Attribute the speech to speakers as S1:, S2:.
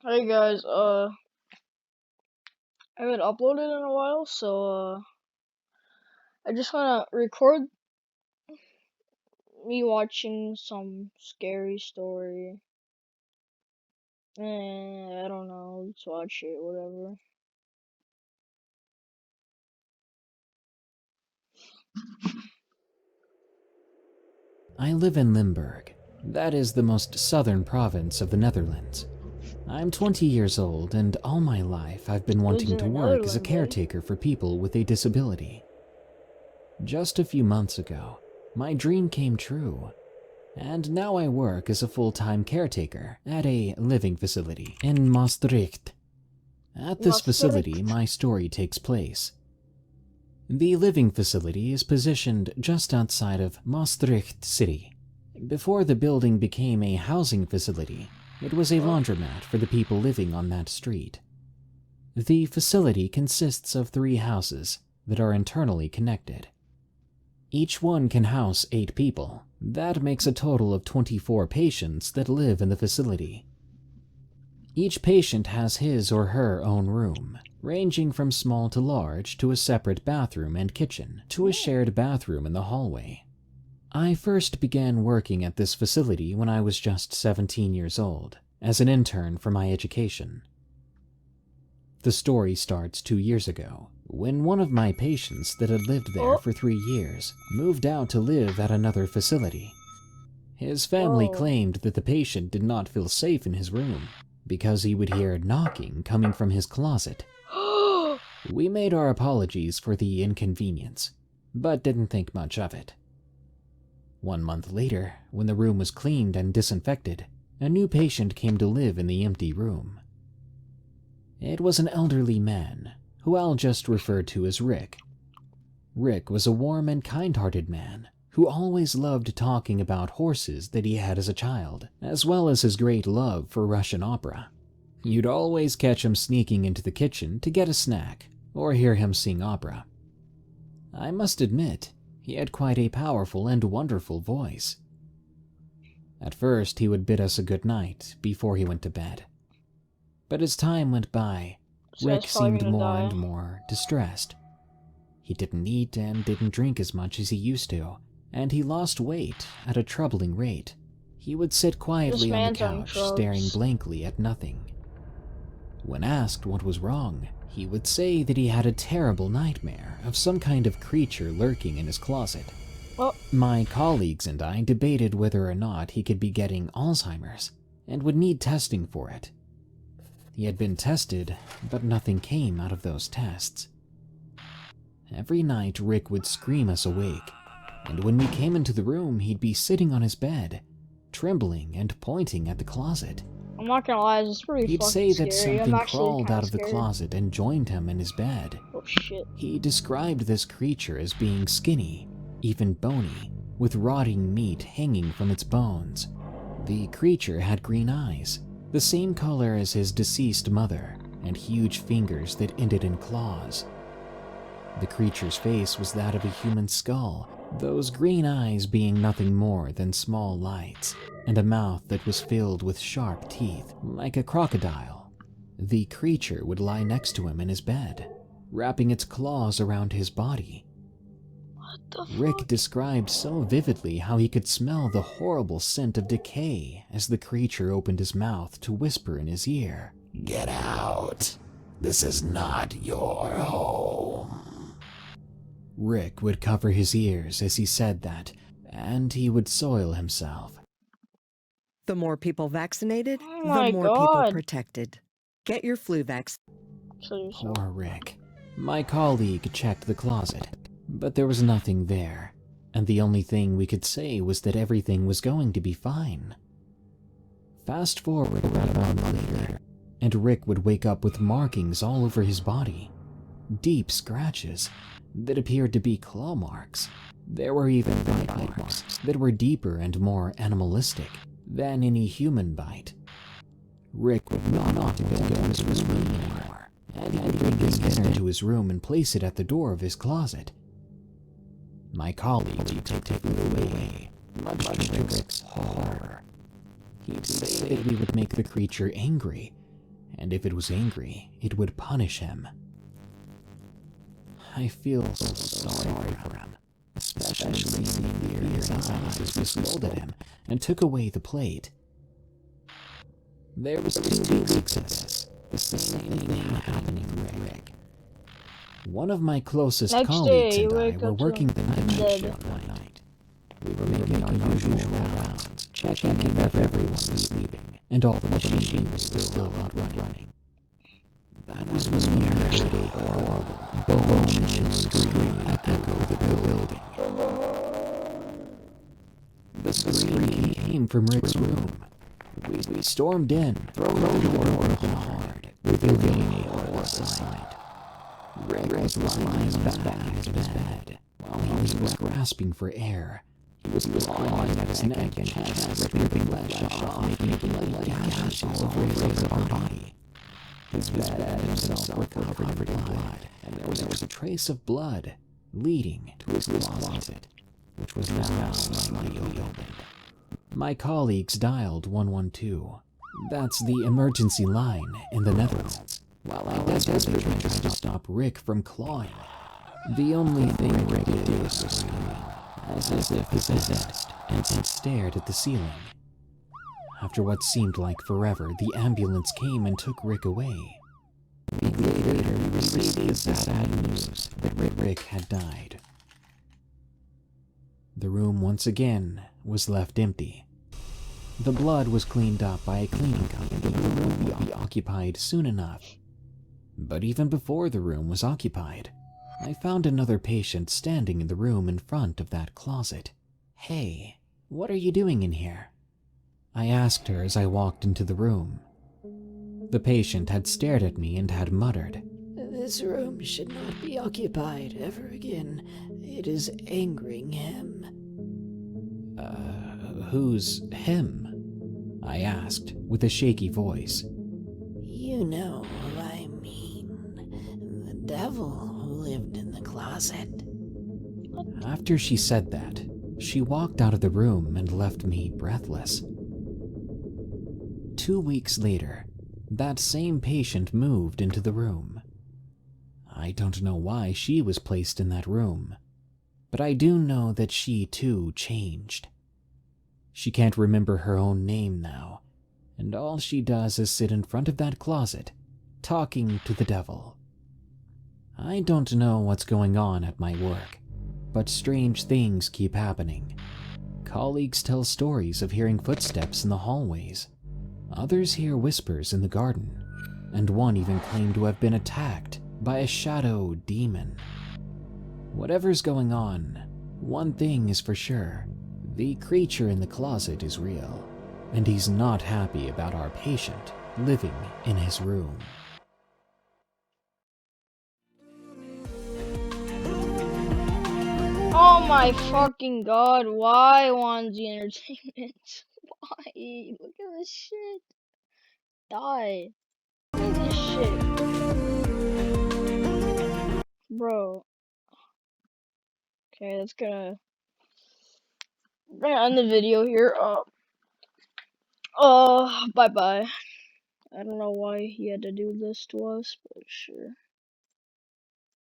S1: Hey guys, I haven't uploaded in a while, so I just wanna record me watching some scary story. I don't know, let's watch it, whatever.
S2: I live in Limburg. That is the most southern province of the Netherlands. I'm 20 years old, and all my life I've been
S1: Lives
S2: wanting
S1: in
S2: to
S1: the
S2: work as a
S1: Netherlands, eh?
S2: caretaker for people with a disability. Just a few months ago, my dream came true, and now I work as a full-time caretaker at a living facility in Maastricht. At this facility,
S1: Maastricht.
S2: my story takes place. The living facility is positioned just outside of Maastricht City. Before the building became a housing facility, it was a
S1: Oh,
S2: laundromat for the people living on that street. The facility consists of 3 houses that are internally connected. Each one can house 8 people. That makes a total of 24 patients that live in the facility. Each patient has his or her own room, ranging from small to large, to a separate bathroom and kitchen, to a shared bathroom in the hallway. I first began working at this facility when I was just 17 years old, as an intern for my education. The story starts 2 years ago, when one of my patients that had lived there
S1: oh,
S2: for 3 years moved out to live at another facility. His family
S1: whoa.
S2: claimed that the patient did not feel safe in his room because he would hear knocking coming from his closet. We made our apologies for the inconvenience, but didn't think much of it. 1 month later, when the room was cleaned and disinfected, a new patient came to live in the empty room. It was an elderly man, who I'll just refer to as Rick. Rick was a warm and kind-hearted man who always loved talking about horses that he had as a child, as well as his great love for Russian opera. You'd always catch him sneaking into the kitchen to get a snack or hear him sing opera. I must admit, he had quite a powerful and wonderful voice. At first, he would bid us a good night before he went to bed. But as time went by,
S1: This guy's
S2: Rick
S1: probably
S2: seemed
S1: gonna
S2: more
S1: die.
S2: and more distressed. He didn't eat and didn't drink as much as he used to, and he lost weight at a troubling rate. He would sit
S1: This
S2: quietly on the
S1: man's on
S2: couch, staring
S1: drugs.
S2: blankly at nothing. When asked what was wrong, he would say that he had a terrible nightmare of some kind of creature lurking in his closet.
S1: Oh,
S2: My colleagues and I debated whether or not he could be getting Alzheimer's and would need testing for it. He had been tested, but nothing came out of those tests. Every night, Rick would scream us awake, and when we came into the room, he'd be sitting on his bed, trembling and pointing at the closet.
S1: I'm not gonna lie, this is pretty
S2: He'd
S1: fucking
S2: say that
S1: scary. I'm
S2: something
S1: actually
S2: crawled
S1: kinda
S2: out of the
S1: scared.
S2: closet and joined him in his bed.
S1: Oh shit.
S2: He described this creature as being skinny, even bony, with rotting meat hanging from its bones. The creature had green eyes, the same color as his deceased mother, and huge fingers that ended in claws. The creature's face was that of a human skull, those green eyes being nothing more than small lights, and a mouth that was filled with sharp teeth, like a crocodile. The creature would lie next to him in his bed, wrapping its claws around his body.
S1: What the
S2: Rick
S1: fuck?
S2: described so vividly how he could smell the horrible scent of decay as the creature opened his mouth to whisper in his ear, "Get out! This is not your home." Rick would cover his ears as he said that, and he would soil himself.
S3: The more people vaccinated,
S1: Oh
S3: the
S1: my
S3: more people
S1: god.
S3: protected. Get your flu vaccine.
S1: Kill yourself.
S2: Poor Rick. My colleague checked the closet, but there was nothing there, and the only thing we could say was that everything was going to be fine. Fast forward about a month later, and Rick would wake up with markings all over his body. Deep scratches that appeared to be claw marks. There were even bite marks that were deeper and more animalistic than any human bite. Rick would not want to go into his room anymore, and he would bring his dinner to his room and place it at the door of his closet. My colleagues would take the food away, much to Rick's horror. He'd say that we would make the creature angry, and if it was angry, it would punish him. I feel so sorry for him, especially seeing the fear in his eyes as we scolded him and took away the plate. There was 2 weeks of this, the same thing happening with Rick. One of my closest
S1: Next
S2: colleagues
S1: day,
S2: and
S1: you
S2: I
S1: wake
S2: were
S1: up to
S2: working
S1: him
S2: the night
S1: dead.
S2: shift one night. We were making our usual rounds, checking if everyone was sleeping, and all the machines were still not running. That was when we heard a horrible, bone-chilling scream echo the building. The scream came from Rick's room. We stormed in, throwing the door open hard, revealing a horrible sight. Rick was lying on his back in his bed, while he was grasping for air. He was clawing at his neck and chest, ripping flesh off, making bloody gashes all over his body. His bed and himself were covered in blood, and there was a trace of blood leading to his closet, which was now slightly opened. My colleagues dialed 112. That's the emergency line in the Netherlands, while I desperately tried to stop Rick from clawing. The only thing Rick did was scream, as if possessed, and stared at the ceiling. After what seemed like forever, the ambulance came and took Rick away. A week later, we received the sad news that Rick had died. The room once again was left empty. The blood was cleaned up by a cleaning company who would be occupied soon enough. But even before the room was occupied, I found another patient standing in the room in front of that closet. "Hey, what are you doing in here?" I asked her as I walked into the room. The patient had stared at me and had muttered, "This room should not be occupied ever again. It is angering him." Who's him?" I asked with a shaky voice. "You know who I mean. The devil who lived in the closet." After she said that, she walked out of the room and left me breathless. 2 weeks later, that same patient moved into the room. I don't know why she was placed in that room, but I do know that she too changed. She can't remember her own name now, and all she does is sit in front of that closet, talking to the devil. I don't know what's going on at my work, but strange things keep happening. Colleagues tell stories of hearing footsteps in the hallways. Others hear whispers in the garden, and one even claimed to have been attacked by a shadow demon. Whatever's going on, one thing is for sure. The creature in the closet is real, and he's not happy about our patient living in his room.
S1: Oh my fucking god, why Wansee Entertainment? Why? Look at this shit. Die. Look at this shit. Bro. Okay, that's gonna end the video here. Bye bye. I don't know why he had to do this to us, but sure.